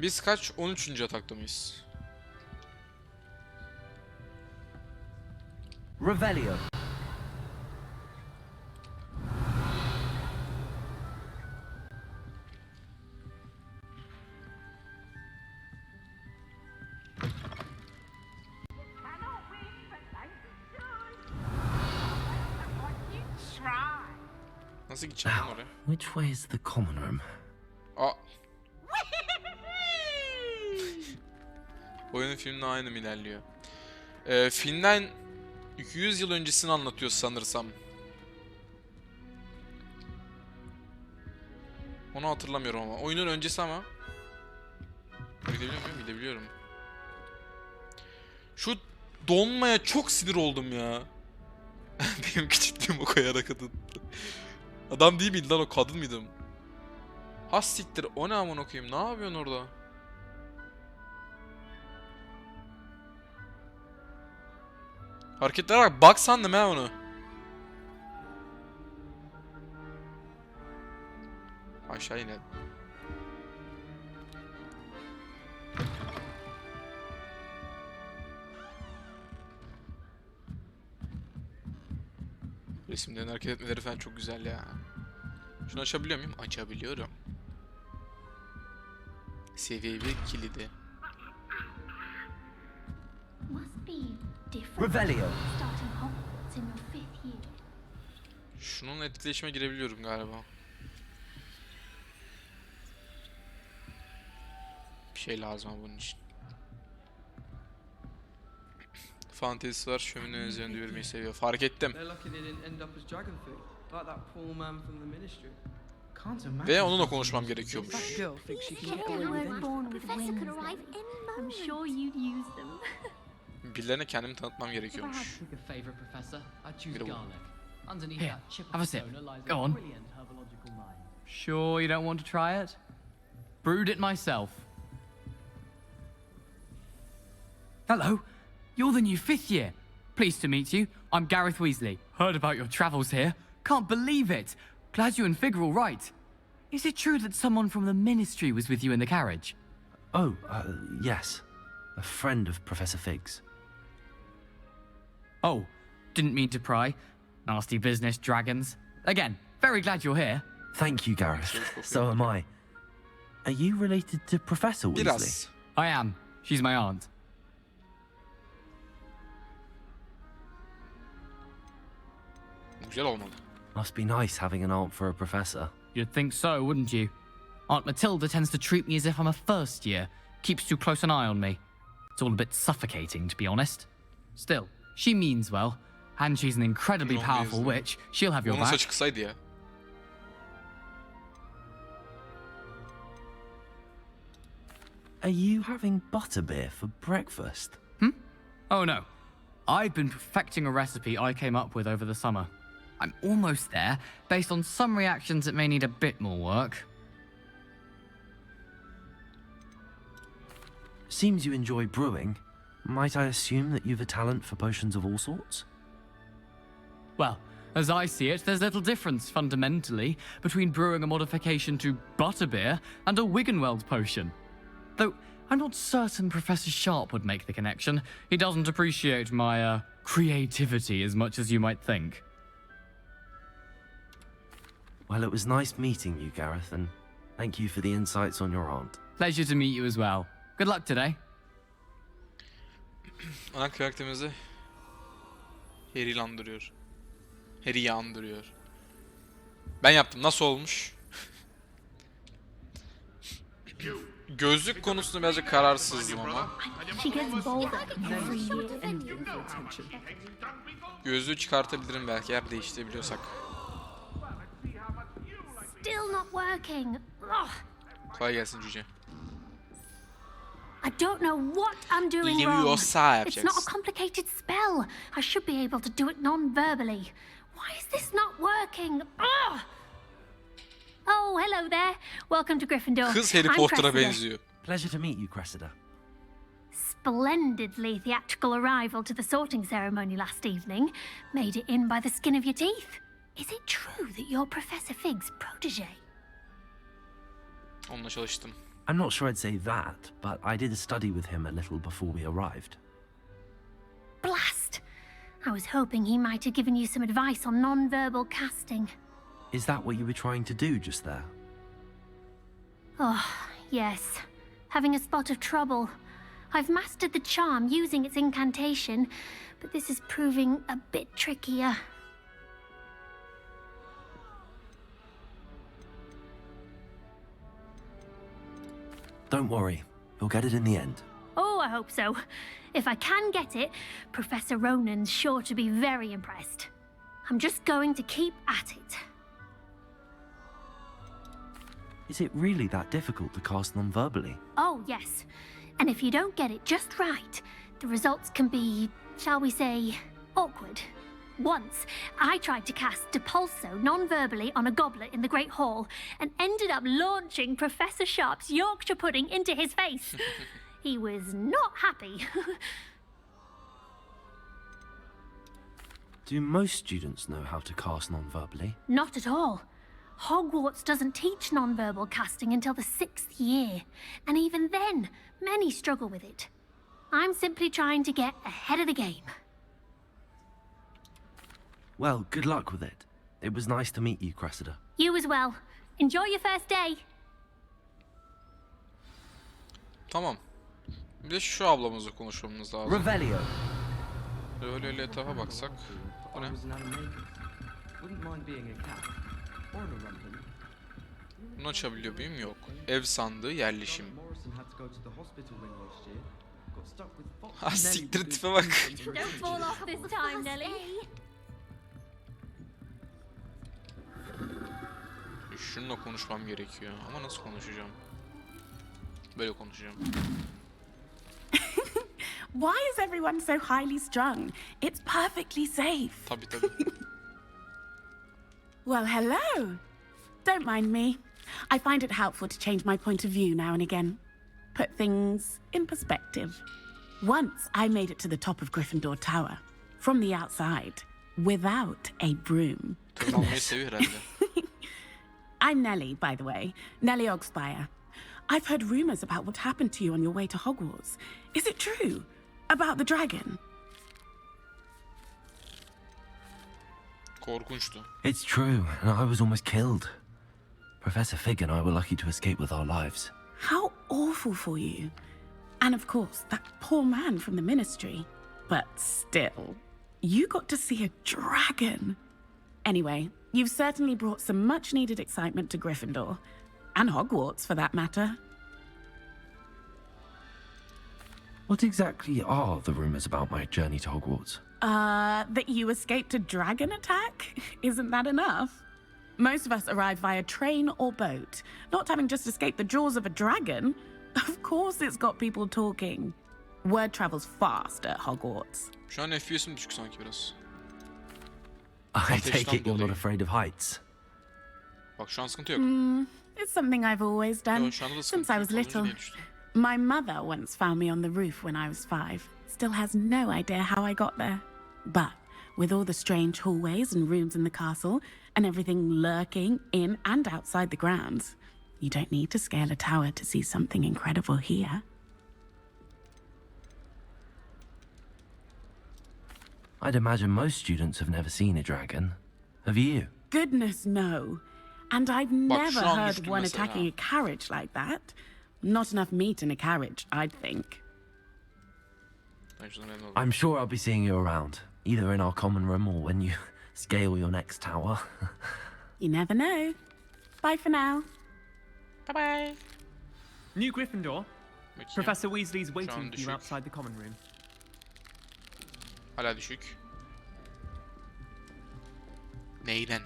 Biz kaç? 13. atakta mıyız? Revelio. Nasıl gideceğim lan oraya? Which way is the common room? Aa. Oyunun filmle aynı mı ilerliyor? Filmden 200 yıl öncesini anlatıyor sanırsam. Onu hatırlamıyorum ama. Oyunun öncesi ama. Gidebiliyor muyum? Gidebiliyorum. Şu donmaya çok sinir oldum ya. Benim küçüklüğüm o kayara kadın. Adam değil miydi lan o, kadın mıydım? Has siktir, o ne aman okuyayım, ne yapıyorsun orada? Hareketlere bak, bak sandım ha onu. Aşağı inelim. Resimlerin hareket etmeleri falan çok güzel ya. Şunu açabiliyor muyum? Açabiliyorum. Seviye 1 kilidi. Revelio. Şunun etkileşime girebiliyorum galiba. Bir şey lazım bunun için. Fantezisi var, şömine üzerinde yürümeyi seviyor. Fark ettim. Ve onunla konuşmam gerekiyormuş. Birilerine kendimi tanıtmam gerekiyormuş. Biri bu. Here, have a sip. Go on. Sure you don't want to try it? Brewed it myself. Hello, you're the new 5th year. Pleased to meet you. I'm Gareth Weasley. Heard about your travels here. Can't believe it. Glad you and Fig are all right. Is it true that someone from the Ministry was with you in the carriage? Oh, yes. A friend of Professor Fig's. Oh, didn't mean to pry. Nasty business, dragons. Again, very glad you're here. Thank you, Gareth. So am I. Are you related to Professor Weasley? Biraz. I am. She's my aunt. Güzel olmalı. Must be nice having an aunt for a professor. You'd think so, wouldn't you? Aunt Matilda tends to treat me as if I'm a first year. Keeps too close an eye on me. It's all a bit suffocating, to be honest. Still, she means well. And she's an incredibly powerful witch. She'll have your Onun back. saçı kısaydı ya. Are you having butterbeer for breakfast? Oh no. I've been perfecting a recipe I came up with over the summer. I'm almost there, based on some reactions that may need a bit more work. Seems you enjoy brewing. Might I assume that you've a talent for potions of all sorts? Well, as I see it, there's little difference, fundamentally, between brewing a modification to butterbeer and a Wiggenweld potion. Though, I'm not certain Professor Sharp would make the connection. He doesn't appreciate my, creativity as much as you might think. Well, it was nice meeting you, Gareth, and thank you for the insights on your aunt. Pleasure to meet you as well. Good luck today. Ana karakterimizi Harry'yle andırıyor. Harry'yi andırıyor. Ben yaptım. Nasıl olmuş? Gözlük konusunda birazcık kararsızdım ama. Gözlüğü çıkartabilirim belki, eğer değiştirebiliyorsak. Still not working. Ugh. Kolay gelsin cüce. I don't know what I'm doing wrong. İlemiyorsa It's not a yapacaksın. complicated spell. I should be able to do it non-verbally. Why is this not working? Ugh. Oh, hello there. Welcome to Gryffindor. Kız Harry I'm Potter'a Cressida. benziyor. Pleasure to meet you, Cressida. Splendidly theatrical arrival to the sorting ceremony last evening. Made it in by the skin of your teeth. Is it true that you're Professor Fig's protege? Onunla çalıştım. I'm not sure I'd say that, but I did study with him a little before we arrived. Blast! I was hoping he might have given you some advice on non-verbal casting. Is that what you were trying to do just there? Oh, yes. Having a spot of trouble. I've mastered the charm using its incantation, but this is proving a bit trickier. Don't worry, you'll get it in the end. Oh, I hope so. If I can get it, Professor Ronan's sure to be very impressed. I'm just going to keep at it. Is it really that difficult to cast non-verbally? Oh, yes. And if you don't get it just right, the results can be, shall we say, awkward. Once, I tried to cast Depulso non-verbally on a goblet in the Great Hall and ended up launching Professor Sharp's Yorkshire pudding into his face. He was not happy. Do most students know how to cast non-verbally? Not at all. Hogwarts doesn't teach non-verbal casting until the 6th year, and even then, many struggle with it. I'm simply trying to get ahead of the game. Well, good luck with it. It was nice to meet you, Cressida. You as well. Enjoy your first day. Tamam. Bir de şu ablamızla konuşmamız lazım. Revelio. Öyle etrafa baksak. Bu ne? Bunu açabiliyor muyum? Yok. Ev sandığı yerleşim. Ha siktir tipe bak. Don't fall off this time, Nelly. Şununla konuşmam gerekiyor. Ama nasıl konuşacağım? Böyle konuşacağım. Why is everyone so highly strung? It's perfectly safe. Tabii tabii. Well, hello. Don't mind me. I find it helpful to change my point of view now and again. Put things in perspective. Once I made it to the top of Gryffindor Tower, from the outside, without a broom. Tırmanmayı seviyor herhalde. I'm Nellie, by the way. Nellie Ogspire. I've heard rumors about what happened to you on your way to Hogwarts. Is it true? About the dragon? Korkunçtu. It's true, and I was almost killed. Professor Fig and I were lucky to escape with our lives. How awful for you. And of course, that poor man from the ministry. But still, you got to see a dragon. Anyway, you've certainly brought some much-needed excitement to Gryffindor. And Hogwarts, for that matter. What exactly are the rumors about my journey to Hogwarts? That you escaped a dragon attack? Isn't that enough? Most of us arrive via train or boat, not having just escaped the jaws of a dragon. Of course it's got people talking. Word travels fast at Hogwarts. Şu an FPS'im düşük sanki biraz. I take it you're dolayı. not afraid of heights. Bak şu an sıkıntı yok. It's something I've always done Yo, şu anda da since sıkıntı I yok. was Az önce little. niye düştüm? My mother once found me on the roof when I was 5. Still has no idea how I got there. But with all the strange hallways and rooms in the castle, and everything lurking in and outside the grounds, you don't need to scale a tower to see something incredible here. I'd imagine most students have never seen a dragon. Have you? Goodness, no. And I've şu never an heard düştüm one mesela. attacking a carriage like that. Not enough meat in a carriage, I'd think. Ben şuradan eline alayım. I'm sure I'll be seeing you around, either in our common room or when you scale your next tower. You never know. Bye for now. Bye bye. New Gryffindor. Bakayım. Professor Weasley's waiting for düşük. you outside the common room. Hala düşük. Neyden?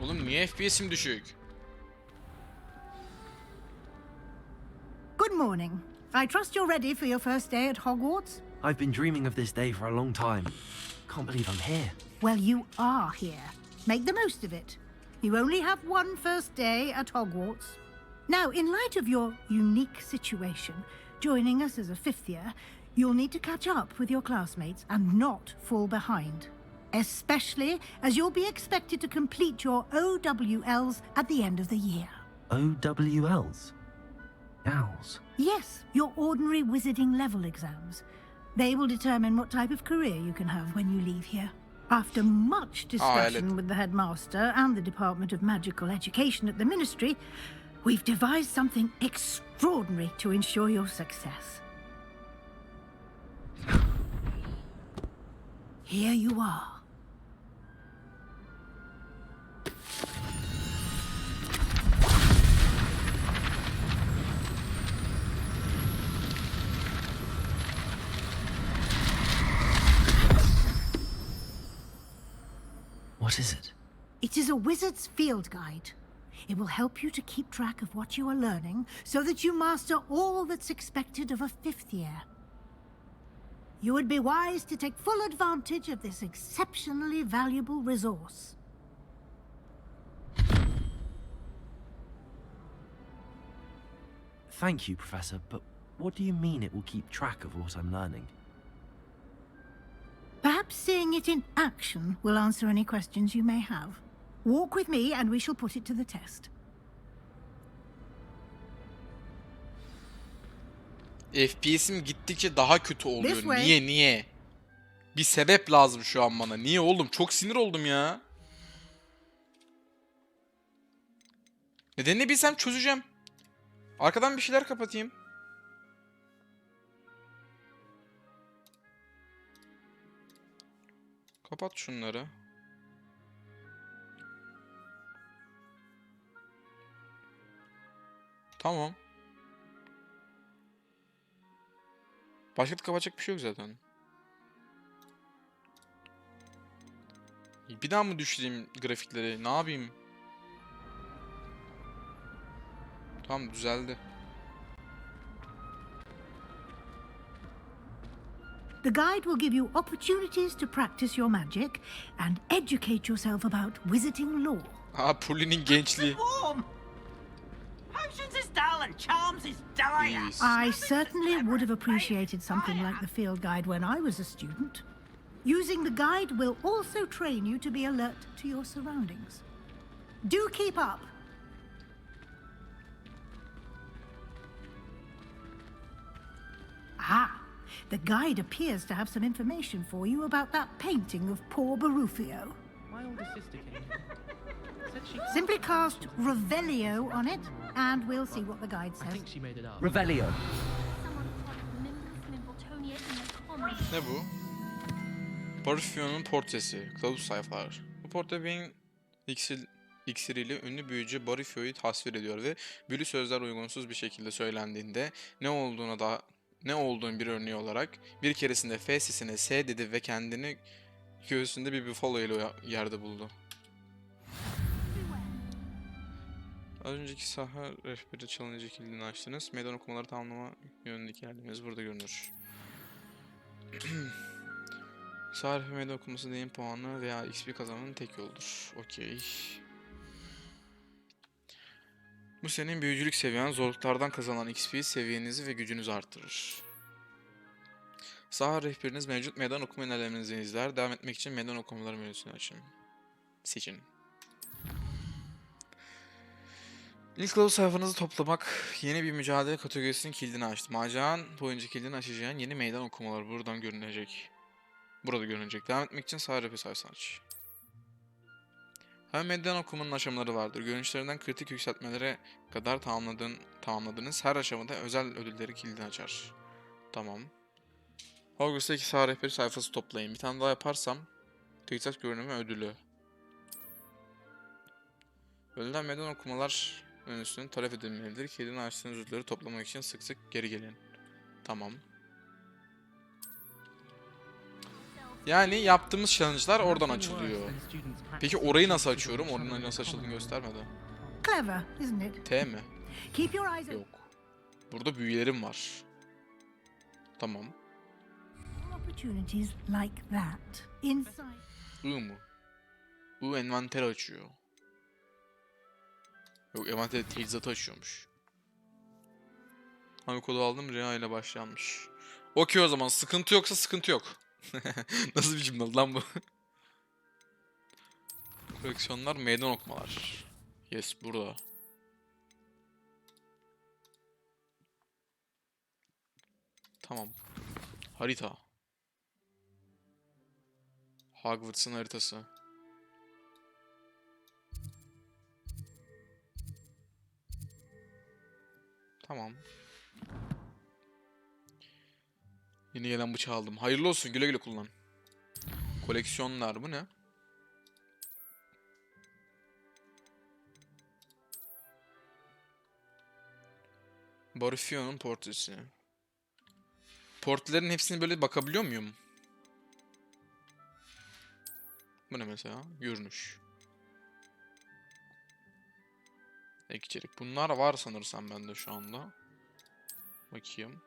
Oğlum niye FPS'im düşük? Good morning. I trust you're ready for your first day at Hogwarts? I've been dreaming of this day for a long time. Can't believe I'm here. Well, you are here. Make the most of it. You only have one first day at Hogwarts. Now, in light of your unique situation, joining us as a fifth year, you'll need to catch up with your classmates and not fall behind. Especially as you'll be expected to complete your OWLs at the end of the year. OWLs? Owls? Yes, your ordinary wizarding level exams. They will determine what type of career you can have when you leave here. After much discussion with the headmaster and the Department of Magical Education at the Ministry, we've devised something extraordinary to ensure your success. Here you are. What is it? It is a wizard's field guide. It will help you to keep track of what you are learning so that you master all that's expected of a fifth year. You would be wise to take full advantage of this exceptionally valuable resource. Thank you, Professor, but what do you mean it will keep track of what I'm learning? Perhaps seeing it in action will answer any questions you may have. Walk with me and we shall put it to the test. FPS'im gittikçe daha kötü oluyor. This way. Niye? Bir sebep lazım şu an bana. Niye oğlum? Çok sinir oldum ya. Nedenini bilsem çözeceğim. Arkadan bir şeyler kapatayım. Kapat şunları. Tamam. Başka da kapatacak bir şey yok zaten. Bir daha mı düşüreyim grafikleri? Ne yapayım? Tamam, düzeldi. The guide will give you opportunities to practice your magic and educate yourself about wizarding lore. Aa, Pulli'nin gençliği. Warm. Potions is dull and charms is dire. Yes. I certainly would have appreciated something like the field guide when I was a student. Using the guide will also train you to be alert to your surroundings. Do keep up. Ah, the guide appears to have some information for you about that painting of poor Barufio. My older sister came here. Said she... Simply cast Revelio on it, and we'll see what the guide I says. think she made it up. Revelio. Ne bu? Barufio'nun portresi. Kılavuz sayfalar. Bu portre beyin iksiriyle ünlü büyücü Barufio'yu tasvir ediyor ve büyülü sözler uygunsuz bir şekilde söylendiğinde ne olduğun bir örneği olarak bir keresinde F sesine S dedi ve kendini göğsünde bir buffalo ile yerde buldu. Az önceki saha rehberi çalınca kilidini açtınız. Meydan okumaları tamamlama yönündeki ilerlemeniz burada görünür. Saha rehberi meydan okuması deneyim puanı veya XP kazanmanın tek yoludur. Okey. Bu senin büyücülük seviyen, zorluklardan kazanılan XP seviyenizi ve gücünüzü artırır. Saha rehberiniz mevcut meydan okuma ilerlemenizi izler. Devam etmek için meydan okumaları menüsünü açın. Seçin. İlk kılavuz sayfanızı toplamak yeni bir mücadele kategorisinin kilidini açtı. Maceran boyunca kilidini açacağın yeni meydan okumalar buradan görünecek. Burada görünecek. Devam etmek için saha rehberi sayfasını aç. Her meydan okumanın aşamaları vardır. Görünüşlerinden kritik yükseltmelere kadar tamamladığınız her aşamada özel ödülleri kilidini açar. Tamam. Hogwarts'taki saha rehberi sayfası toplayın. Bir tane daha yaparsam TikTok görünümü ödülü. Ödüller meydan okumalar menüsünün talep edilmelidir. Kilidini açtığınız ödülleri toplamak için sık sık geri gelin. Tamam. Yani yaptığımız challenge'lar oradan açılıyor. Peki orayı nasıl açıyorum? Oranın nasıl açıldığını göstermedi. Clever, isn't it? T mi? Keep your eyes open. Yok. Burada büyülerim var. Tamam. Opportunities like that inside. I mu? I envanter açıyor. Yok, envanter teçhizatı açıyormuş. Hangi kodu aldım? Reha ile başlanmış. Okey o zaman. Sıkıntı yoksa sıkıntı yok. Nasıl bir cümle lan bu? Koleksiyonlar, meydan okumalar. Yes, burada. Tamam. Harita. Hogwarts'ın haritası. Tamam. Yeni gelen bıçağı aldım. Hayırlı olsun, güle güle kullan. Koleksiyonlar, bu ne? Barufio'nun portresi. Portrelerin hepsini böyle bakabiliyor muyum? Bu ne mesela? Görünüş. Ek içerik. Bunlar var sanırsam bende şu anda. Bakayım.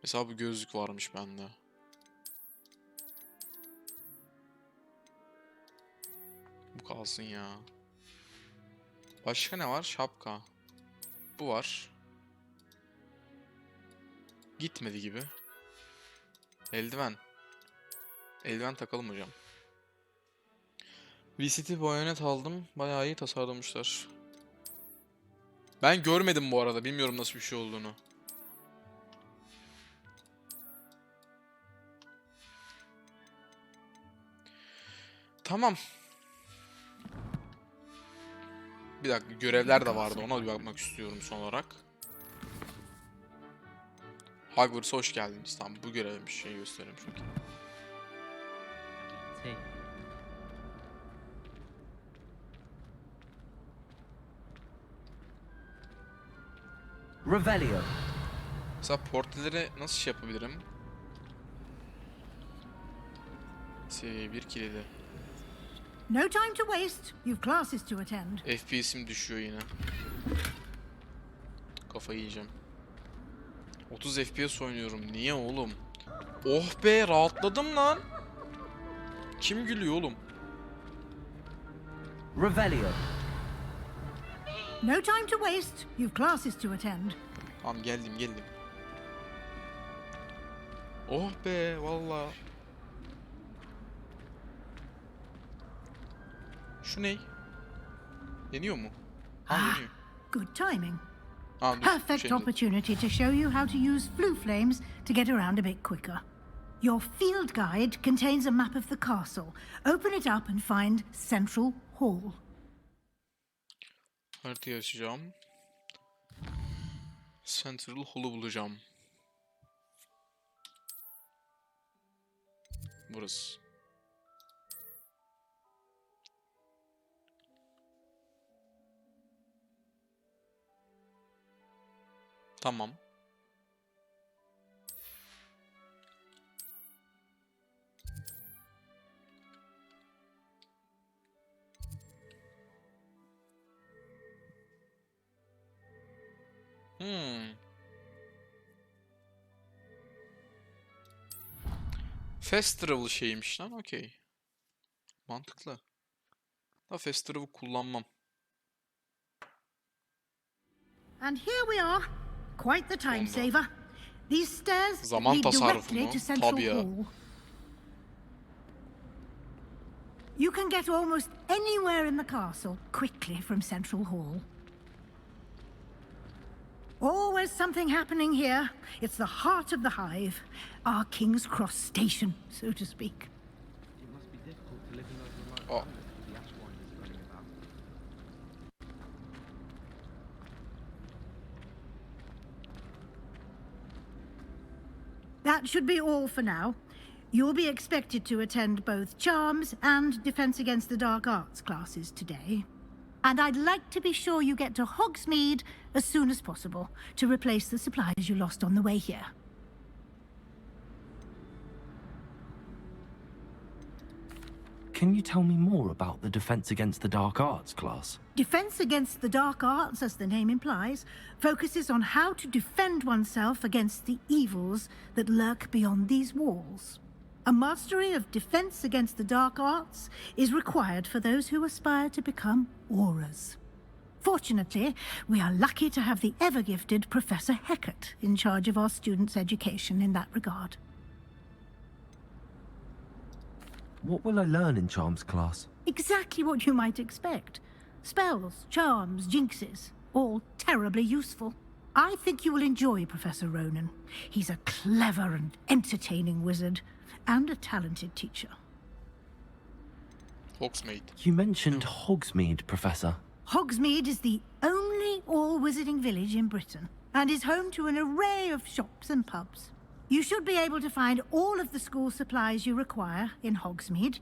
Mesela bu gözlük varmış bende. Bu kalsın ya. Başka ne var? Şapka. Bu var. Gitmedi gibi. Eldiven. Eldiven takalım hocam. VCT bayonet aldım. Bayağı iyi tasarlamışlar. Ben görmedim bu arada. Bilmiyorum nasıl bir şey olduğunu. Tamam. Bir dakika, görevler de vardı. Ona bir bakmak istiyorum son olarak. Hogwarts'a hoş geldiniz. Tamam, bu görevin bir şey göstereyim çünkü. Revelio. Mesela portreleri nasıl şey yapabilirim? Bir kilidi. No time to waste. You've classes to attend. FPS'im düşüyor yine. Kafayı yiyeceğim. 30 FPS oynuyorum. Niye oğlum? Oh be, rahatladım lan. Kim gülüyor oğlum? Revelio. No time to waste. You've classes to attend. Tamam, geldim. Oh be valla. Şu ne? Deniyor mu? Ha, deniyor. Good timing. Ha, dur, Perfect şeyim yok. opportunity to show you how to use flue flames to get around a bit quicker. Your field guide contains a map of the castle. Open it up and find Central Hall. Haritayı açacağım. Central Hall'u bulacağım. Burası. Tamam. Fast travel şeymiş lan, okey. Mantıklı. Da fast travel kullanmam. And here we are. Quite the time saver. These stairs Zaman lead tasarrufu directly mu? to Central Tabii ya. Hall. You can get almost anywhere in the castle quickly from Central Hall. Always something happening here. It's the heart of the hive, our King's Cross station, so to speak. It must be difficult to live in those remote Oh. islands with the ash winders running about. That should be all for now. You'll be expected to attend both Charms and Defense Against the Dark Arts classes today. And I'd like to be sure you get to Hogsmeade as soon as possible to replace the supplies you lost on the way here. Can you tell me more about the Defense Against the Dark Arts class? Defense Against the Dark Arts, as the name implies, focuses on how to defend oneself against the evils that lurk beyond these walls. A mastery of defense against the dark arts is required for those who aspire to become auras. Fortunately, we are lucky to have the ever-gifted Professor Hecat in charge of our students' education in that regard. What will I learn in charms class? Exactly what you might expect. Spells, charms, jinxes, all terribly useful. I think you will enjoy Professor Ronan. He's a clever and entertaining wizard, and a talented teacher. Hogsmeade. You mentioned Hogsmeade, Professor. Hogsmeade is the only all-wizarding village in Britain, and is home to an array of shops and pubs. You should be able to find all of the school supplies you require in Hogsmeade.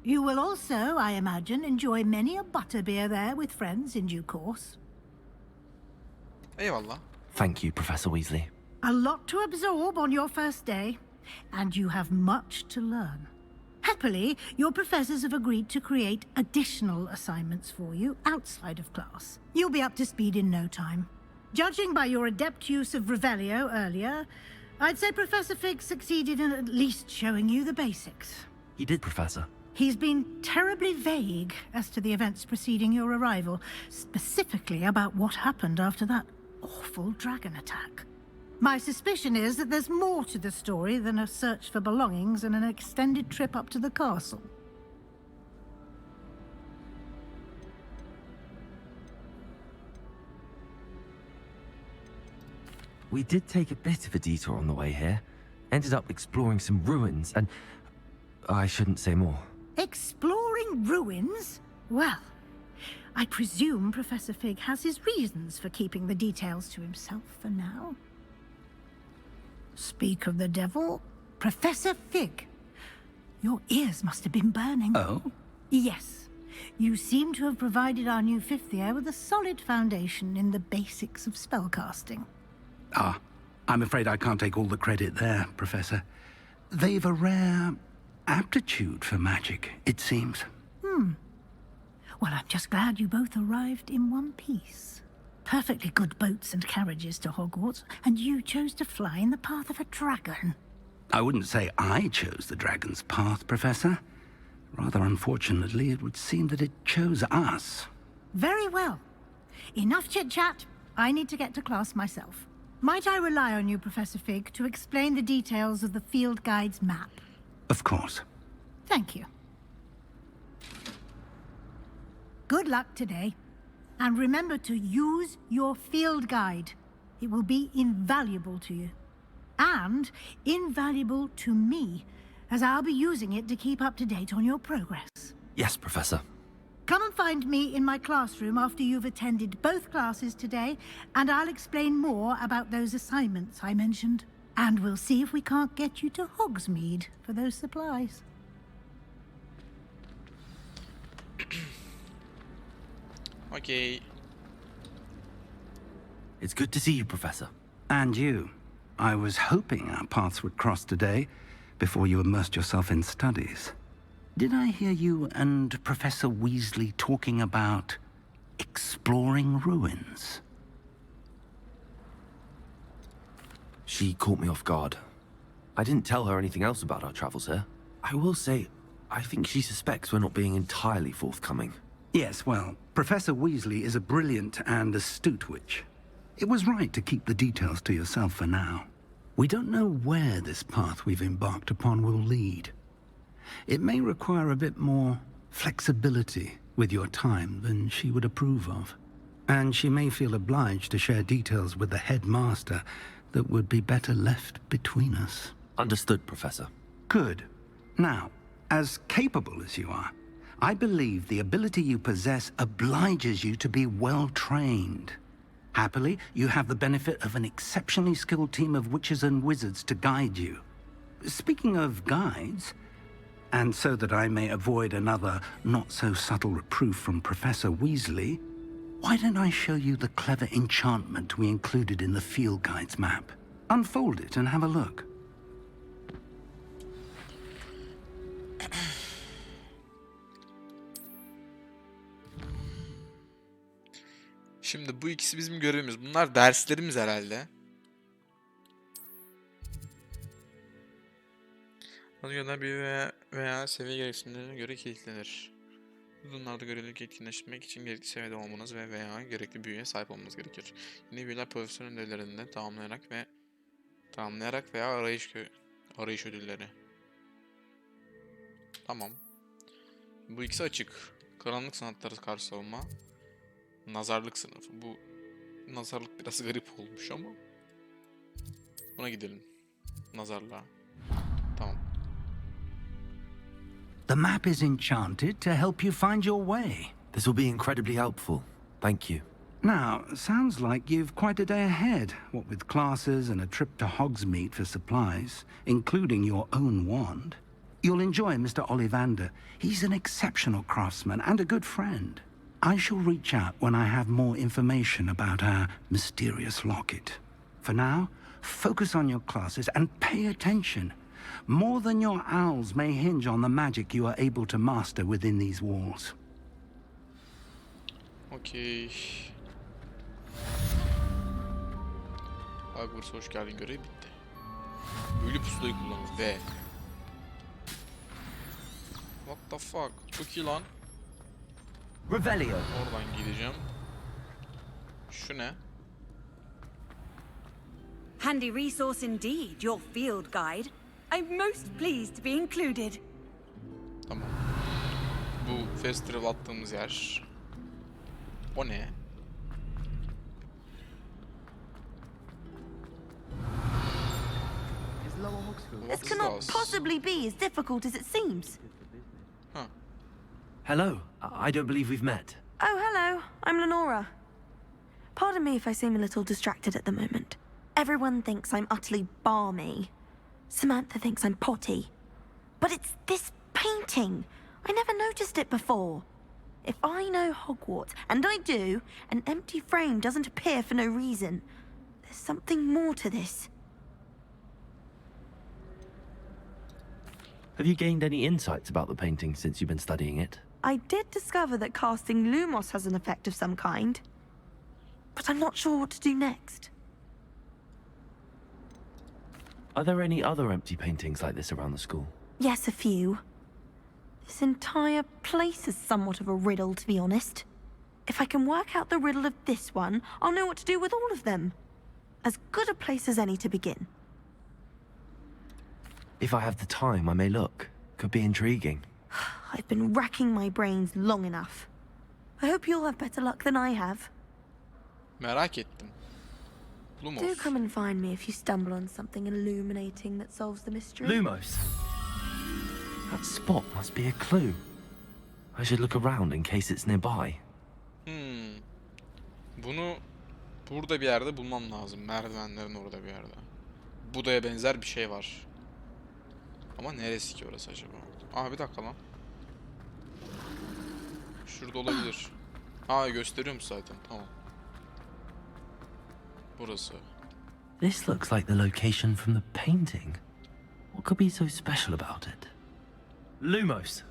You will also, I imagine, enjoy many a butterbeer there with friends in due course. Eyvallah. Thank you, Professor Weasley. A lot to absorb on your first day, and you have much to learn. Happily, your professors have agreed to create additional assignments for you outside of class. You'll be up to speed in no time. Judging by your adept use of Revelio earlier, I'd say Professor Fig succeeded in at least showing you the basics. He did, Professor. He's been terribly vague as to the events preceding your arrival, specifically about what happened after that awful dragon attack. My suspicion is that there's more to the story than a search for belongings and an extended trip up to the castle. We did take a bit of a detour on the way here. Ended up exploring some ruins and... I shouldn't say more. Exploring ruins? Well, I presume Professor Fig has his reasons for keeping the details to himself for now. Speak of the devil, Professor Fig. Your ears must have been burning. Oh? Yes. You seem to have provided our new fifth year with a solid foundation in the basics of spellcasting. Ah, I'm afraid I can't take all the credit there, Professor. They've a rare aptitude for magic, it seems. Well, I'm just glad you both arrived in one piece. Perfectly good boats and carriages to Hogwarts, and you chose to fly in the path of a dragon. I wouldn't say I chose the dragon's path, Professor. Rather unfortunately, it would seem that it chose us. Very well. Enough chit-chat. I need to get to class myself. Might I rely on you, Professor Fig, to explain the details of the field guide's map? Of course. Thank you. Good luck today. And remember to use your field guide. It will be invaluable to you. And invaluable to me, as I'll be using it to keep up to date on your progress. Yes, Professor. Come and find me in my classroom after you've attended both classes today, and I'll explain more about those assignments I mentioned. And we'll see if we can't get you to Hogsmeade for those supplies. Okay. It's good to see you, Professor. And you. I was hoping our paths would cross today, before you immersed yourself in studies. Did I hear you and Professor Weasley talking about exploring ruins? She caught me off guard. I didn't tell her anything else about our travels here. I will say, I think she suspects we're not being entirely forthcoming. Yes, well, Professor Weasley is a brilliant and astute witch. It was right to keep the details to yourself for now. We don't know where this path we've embarked upon will lead. It may require a bit more flexibility with your time than she would approve of. And she may feel obliged to share details with the headmaster that would be better left between us. Understood, Professor. Good. Now, as capable as you are, I believe the ability you possess obliges you to be well trained. Happily, you have the benefit of an exceptionally skilled team of witches and wizards to guide you. Speaking of guides, and so that I may avoid another not-so-subtle reproof from Professor Weasley, why don't I show you the clever enchantment we included in the field guide's map? Unfold it and have a look. Şimdi bu ikisi bizim görevimiz. Bunlar derslerimiz herhalde. Konuşmalar bir veya seviye gereksinimlerine göre kilitlenir. Bunlarda görevlilik etkinleştirmek için gerekli seviyede olmanız ve veya gerekli büyüye sahip olmanız gerekir. Yeni büyüler profesyonel ödevlerinde tamamlayarak veya arayış ödülleri. Tamam. Bu ikisi açık. Karanlık sanatları karşı savunma. Nazarlık sınıfı. Bu nazarlık biraz garip olmuş ama. Buna gidelim. Nazarlığa. Tamam. The map is enchanted to help you find your way. This will be incredibly helpful. Thank you. Now, sounds like you've quite a day ahead, what with classes and a trip to Hogsmeade for supplies, including your own wand. You'll enjoy Mr. Ollivander. He's an exceptional craftsman and a good friend. I shall reach out when I have more information about our mysterious locket. For now, focus on your classes and pay attention. More than your owls may hinge on the magic you are able to master within these walls. Okey. Hogwarts hoş geldin görevi bitti. Büyülü pusulayı kullanın ve... What the fuck? Çok iyi lan. Revelio. Oradan gideceğim. Şu ne? Handy resource indeed, your field guide. I'm most pleased to be included. Tamam. Bu festival attığımız yer. O ne? This cannot possibly be as difficult as it seems. Huh. Hello. I don't believe we've met. Oh, hello. I'm Lenora. Pardon me if I seem a little distracted at the moment. Everyone thinks I'm utterly balmy. Samantha thinks I'm potty. But it's this painting. I never noticed it before. If I know Hogwarts, and I do, an empty frame doesn't appear for no reason. There's something more to this. Have you gained any insights about the painting since you've been studying it? I did discover that casting Lumos has an effect of some kind. But I'm not sure what to do next. Are there any other empty paintings like this around the school? Yes, a few. This entire place is somewhat of a riddle, to be honest. If I can work out the riddle of this one, I'll know what to do with all of them. As good a place as any to begin. If I have the time, I may look. Could be intriguing. I've been racking my brains long enough. I hope you'll have better luck than I have. Merak ettim. Lumos. Do come and find me if you stumble on something illuminating that solves the mystery. Lumos. That spot must be a clue. I should look around in case it's nearby. Bunu burada bir yerde bulmam lazım. Merdivenlerin orada bir yerde. Buda'ya benzer bir şey var. Ama neresi ki orası acaba? Aa, bir dakika lan. Şurada olabilir. Aa, gösteriyorum zaten. Tamam. Burası. This looks like the location from the painting. What could be so special about it? Lumos.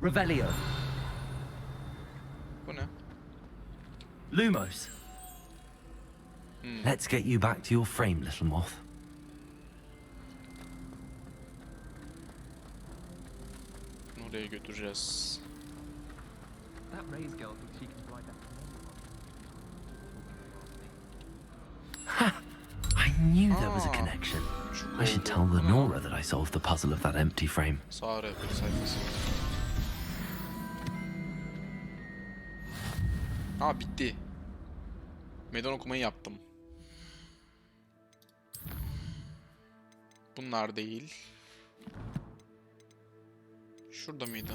Revelio. Bu ne? Lumos. Let's get you back to your frame, little moth. Oraya götüreceğiz. That Ray's girl thinks she can fly down. I knew there was a connection. I should tell Lenora that I solved the puzzle of that empty frame. Sağ rehber sayfası. Aa, bitti. Meydan okumayı yaptım. Bunlar değil. Şurada mıydı?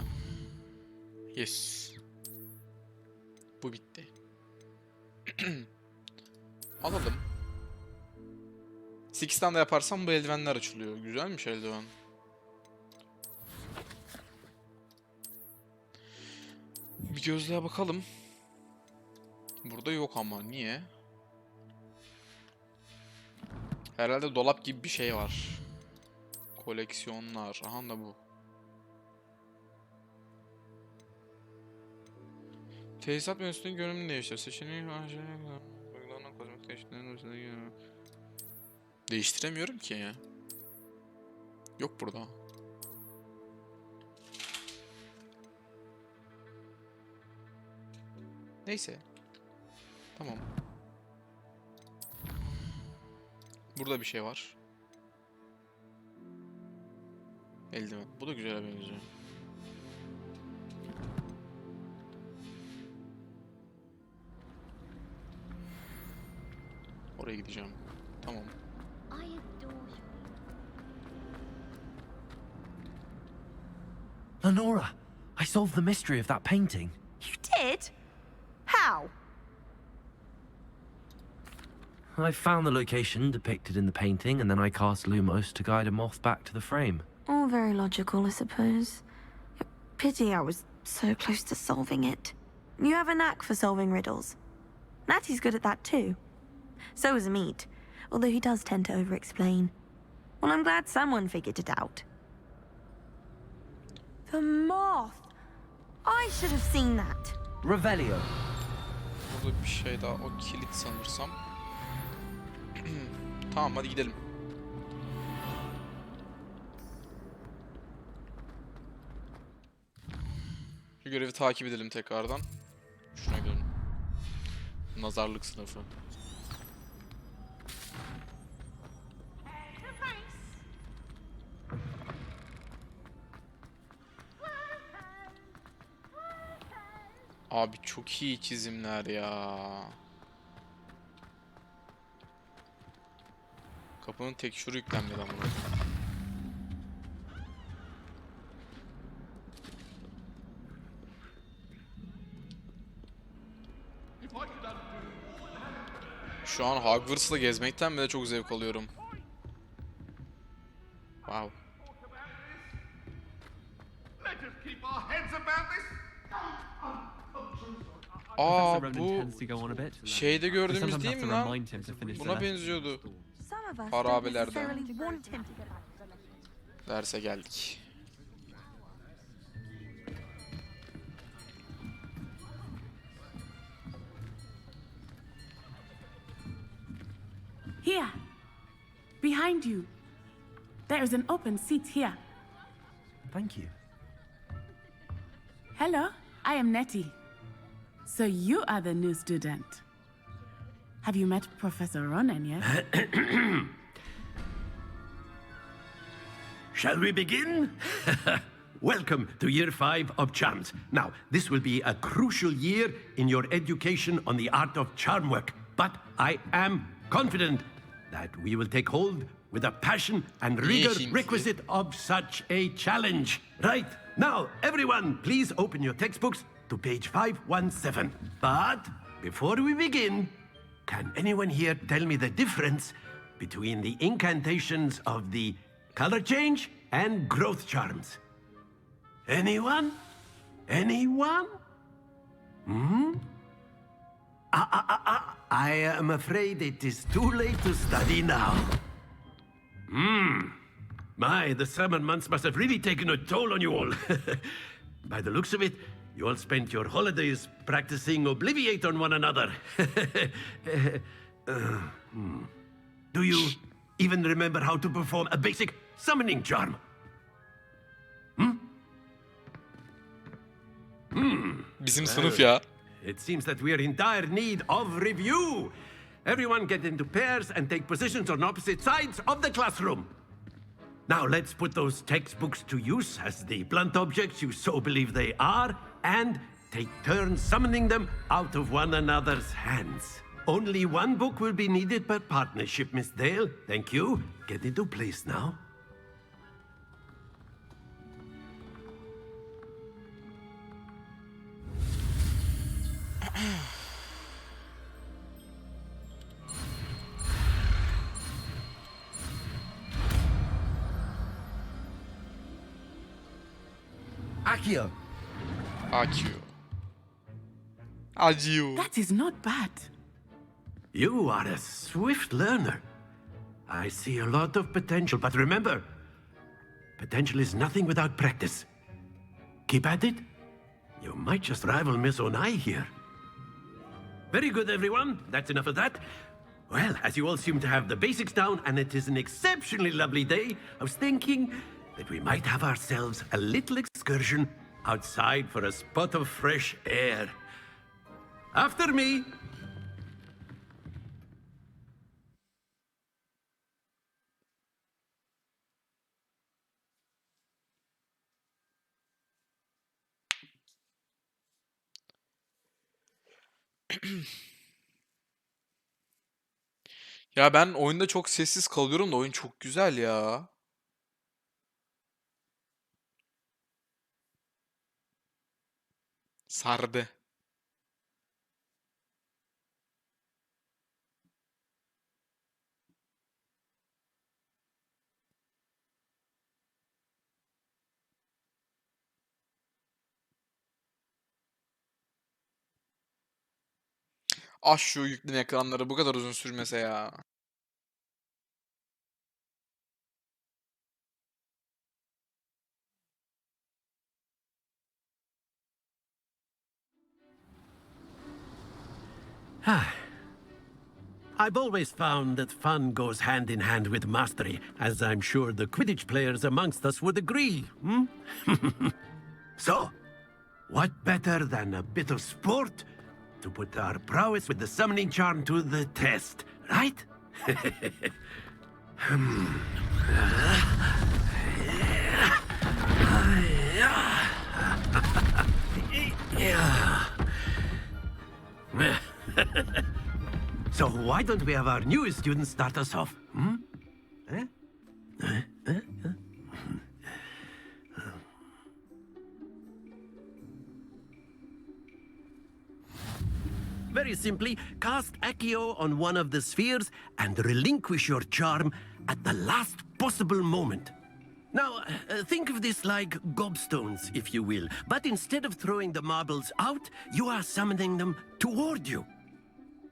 Yes. Bu bitti. Alalım. 8'ten de yaparsam bu eldivenler açılıyor. Güzelmiş eldiven. Bir gözlüğe bakalım. Burada yok ama niye? Herhalde dolap gibi bir şey var. Koleksiyonlar. Aha da bu. Tesisat menüsünün görünümünü değiştir. Seçeneği değiştiremiyorum ki ya. Yok burada. Neyse. Tamam. Burada bir şey var. Eldiven. Bu da güzel benziyor. Oraya gideceğim. Tamam. Lenora, I solved the mystery of that painting. You did? How? I found the location depicted in the painting, and then I cast Lumos to guide a moth back to the frame. All very logical, I suppose. Pity I was so close to solving it. You have a knack for solving riddles. Natty's good at that too. So is Amit, although he does tend to over-explain. Well, I'm glad someone figured it out. The moth! I should have seen that. Revelio. Burada bir şey daha. O kilit sanırsam. Tamam, hadi gidelim. Şu görevi takip edelim tekrardan. Şuna gidelim. Nazarlık sınıfı. Abi çok iyi çizimler ya. Kapının tekstürü yüklenmedi ama. Şu an Hogwarts'la gezmekten bile çok zevk alıyorum. Wow. Aa, bu şeyde gördüğümüz değil mi lan? Buna benziyordu. Harabelerde. Derse geldik. Here. Behind you. There is an open seat here. Thank you. Hello, I am Nettie. So you are the new student. Have you met Professor Ronan yet? Shall we begin? Welcome to Year 5 of Charms. Now, this will be a crucial year in your education on the art of charm work, but I am confident that we will take hold with the passion and rigor requisite of such a challenge. Right, now, everyone, please open your textbooks to page 517. But before we begin, can anyone here tell me the difference between the incantations of the color change and growth charms? Anyone? Anyone? I am afraid it is too late to study now. My, the summer months must have really taken a toll on you all. By the looks of it, you all spent your holidays practicing Obliviate on one another. Do you even remember how to perform a basic summoning charm? Bizim sınıf ya. It seems that we are in dire need of review. Everyone get into pairs and take positions on opposite sides of the classroom. Now let's put those textbooks to use as the blunt objects you so believe they are, and take turns summoning them out of one another's hands. Only one book will be needed per partnership, Miss Dale. Thank you. Get into place now. Accio. Accio. Accio. That is not bad. You are a swift learner. I see a lot of potential, but remember, potential is nothing without practice. Keep at it. You might just rival Miss Onai here. Very good, everyone. That's enough of that. Well, as you all seem to have the basics down and it is an exceptionally lovely day, I was thinking that we might have ourselves a little excursion outside for a spot of fresh air. After me. Ya ben oyunda çok sessiz kalıyorum da oyun çok güzel ya. Sardı. Ah şu yüklü ekranları bu kadar uzun sürmese ya. I've always found that fun goes hand in hand with mastery, as I'm sure the Quidditch players amongst us would agree. So, what better than a bit of sport to put our prowess with the summoning charm to the test, right? So why don't we have our newest student start us off? Very simply, cast Accio on one of the spheres and relinquish your charm at the last possible moment. Now, think of this like gobstones, if you will, but instead of throwing the marbles out, you are summoning them toward you.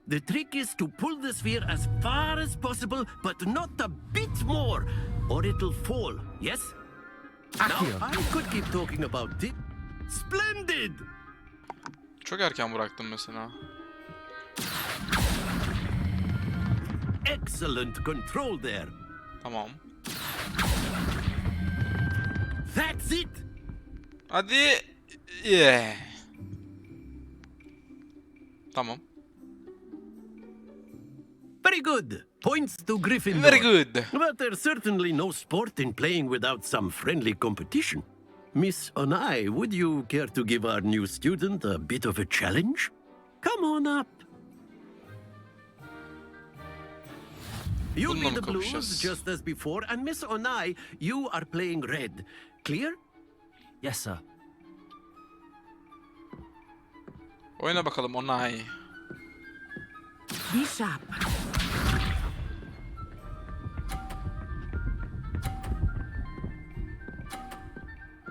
The trick is to pull the sphere as far as possible, but not a bit more, or it'll fall, yes? Now, I could keep talking about it. Splendid! Çok erken bıraktım mesela. Excellent control there. Tamam. That's it! Hadi. Yeah. Tamam. Very good. Points to Gryffindor. Very good. But there's certainly no sport in playing without some friendly competition. Miss Onai, would you care to give our new student a bit of a challenge? Come on up. You'll be the blues just as before, and Miss Onai, you are playing red. Clear? Yes, sir. Oyna bakalım Onay. Be sharp.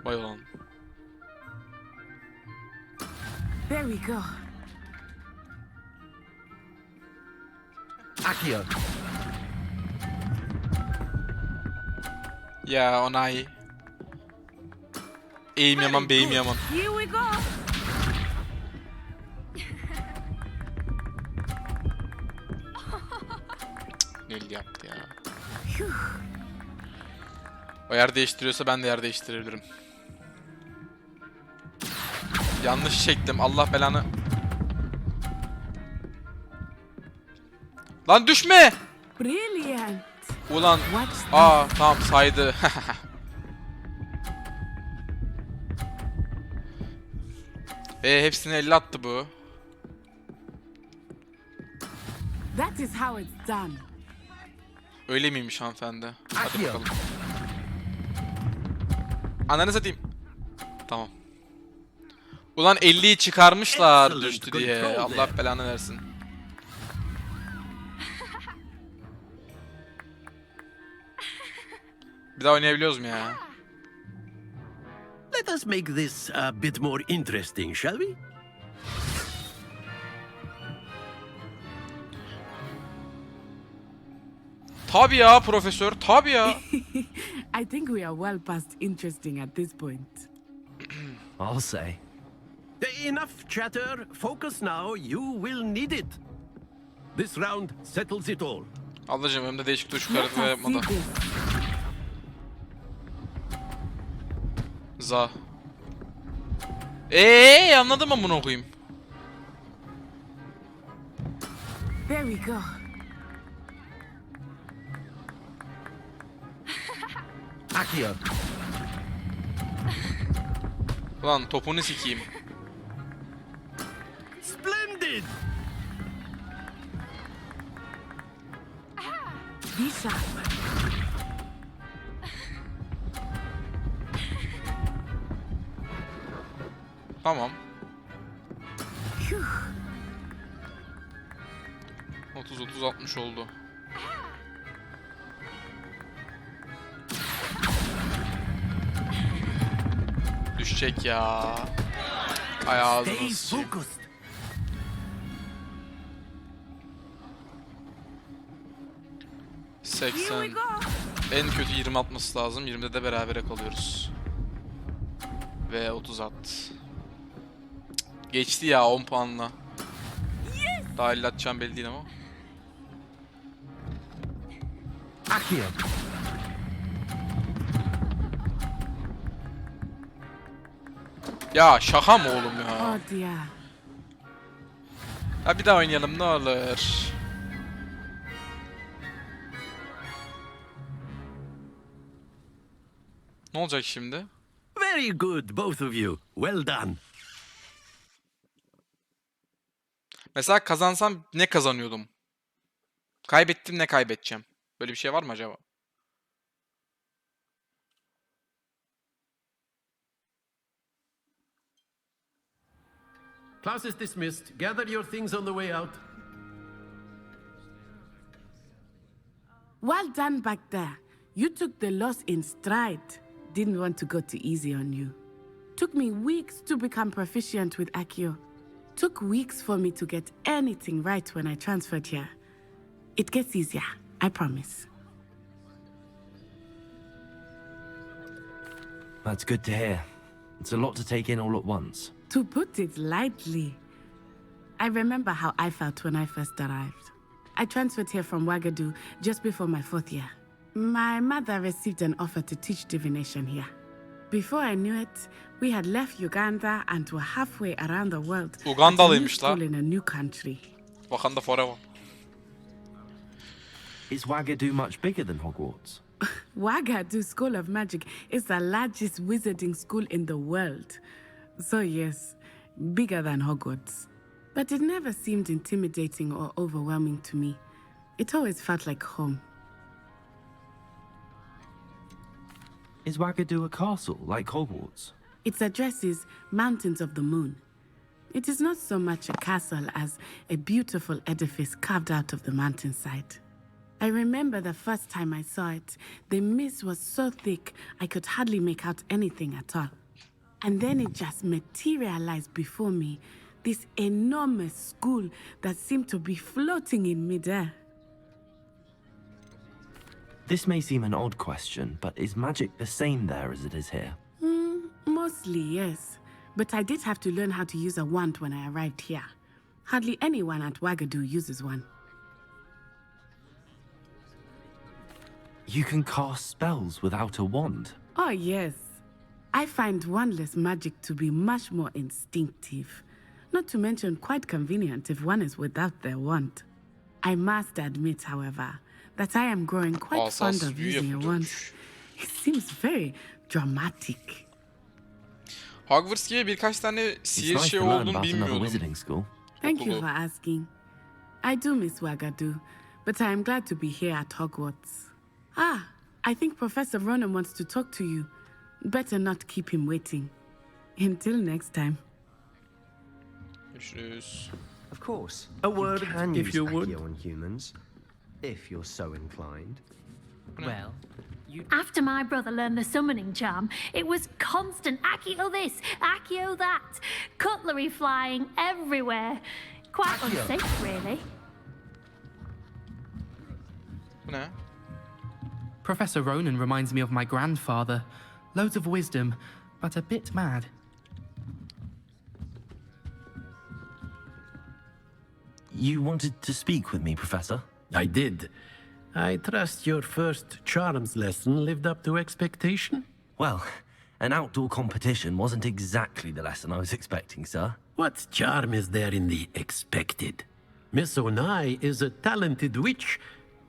Vay ulan. There we go. Accio. Ya Onay. Eğim yaman, beyim yaman. Here we go. Nel yaptı ya. O yer değiştiriyorsa ben de yer değiştirebilirim. Yanlış çektim. Allah belanı. Lan düşme! Brilliant. Ulan. Aa tamam saydı. Hepsini 50 attı bu. That is how it's done. Öyle miymiş hanımefendi? Hadi bakalım. Ananı satayım. Tamam. Ulan 50'yi çıkarmışlar düştü diye. Allah belanı versin. Bir daha oynayabiliyoruz mu ya? Let us make this a bit more interesting, shall we? Tabii ya profesör, tabii ya. I think we are well past interesting at this point. I'll say. Enough chatter. Focus now. You will need it. This round settles it all. Ablacığım önümde değişik tuş kartı yapmadı. Za. Anladım ama bunu okuyayım. There we go. Accio. Ulan topunu sikeyim. Splendid! Be sharp. Tamam. 30-30-60 oldu. Düşecek ya. Ay ağzını sıçayım. 80. En kötü 20 atması lazım. 20'de de berabere kalıyoruz. Ve 30 at. Geçti ya 10 puanla. Daha illa atacağım belli değil ama. Accio. Ya şaka mı oğlum ya? Oh dear. Ha bir daha oynayalım ne olur. Ne olacak şimdi? Very good, both of you. Well done. Mesela kazansam ne kazanıyordum? Kaybettim ne kaybedeceğim? Böyle bir şey var mı acaba? Class is dismissed. Gather your things on the way out. Well done back there. You took the loss in stride. Didn't want to go too easy on you. Took me weeks to become proficient with Accio. Took weeks for me to get anything right when I transferred here. It gets easier, I promise. That's good to hear. It's a lot to take in all at once. To put it lightly, I remember how I felt when I first arrived. I transferred here from Ouagadougou just before my 4th year. My mother received an offer to teach divination here. Before I knew it, we had left Uganda and were halfway around the world. Ugandalıymış la. In a new country. Wakanda forever. Is Ouagadougou much bigger than Hogwarts? Ouagadougou School of Magic is the largest wizarding school in the world. So yes, bigger than Hogwarts. But it never seemed intimidating or overwhelming to me. It always felt like home. Is Ouagadougou a castle like Hogwarts? Its address is Mountains of the Moon. It is not so much a castle as a beautiful edifice carved out of the mountainside. I remember the first time I saw it, the mist was so thick I could hardly make out anything at all. And then it just materialized before me, this enormous school that seemed to be floating in midair. This may seem an odd question, but is magic the same there as it is here? Mostly, yes. But I did have to learn how to use a wand when I arrived here. Hardly anyone at Ouagadougou uses one. You can cast spells without a wand? Oh, yes. I find wandless magic to be much more instinctive. Not to mention quite convenient if one is without their wand. I must admit, however, that I am growing quite fond of using a wand. It seems very dramatic. Hogwarts gibi birkaç tane sihir şey olduğunu bilmiyordum. Thank you for asking. I do miss Ouagadougou, but I am glad to be here at Hogwarts. Ah, I think Professor Ronan wants to talk to you. Better not keep him waiting. Until next time. Görüşürüz. Of course. A word, if you would. On humans, if you're so inclined. Well, After my brother learned the summoning charm, it was constant Accio this, Accio that. Cutlery flying everywhere. Quite unsafe, really. Bu ne? Professor Ronan reminds me of my grandfather. Loads of wisdom, but a bit mad. You wanted to speak with me, Professor? I did. I trust your first charms lesson lived up to expectation? Well, an outdoor competition wasn't exactly the lesson I was expecting, sir. What charm is there in the expected? Miss Onai is a talented witch.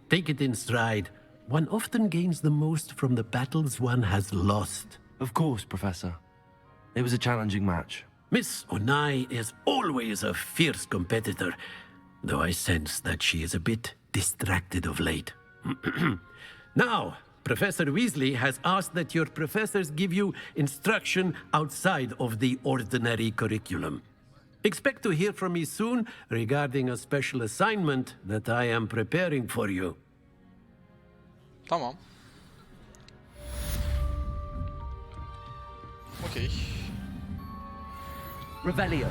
Take it in stride. One often gains the most from the battles one has lost. Of course, Professor. It was a challenging match. Miss Onai is always a fierce competitor, though I sense that she is a bit distracted of late. Now, Professor Weasley has asked that your professors give you instruction outside of the ordinary curriculum. Expect to hear from me soon regarding a special assignment that I am preparing for you. Tamam. Okey. Revelio.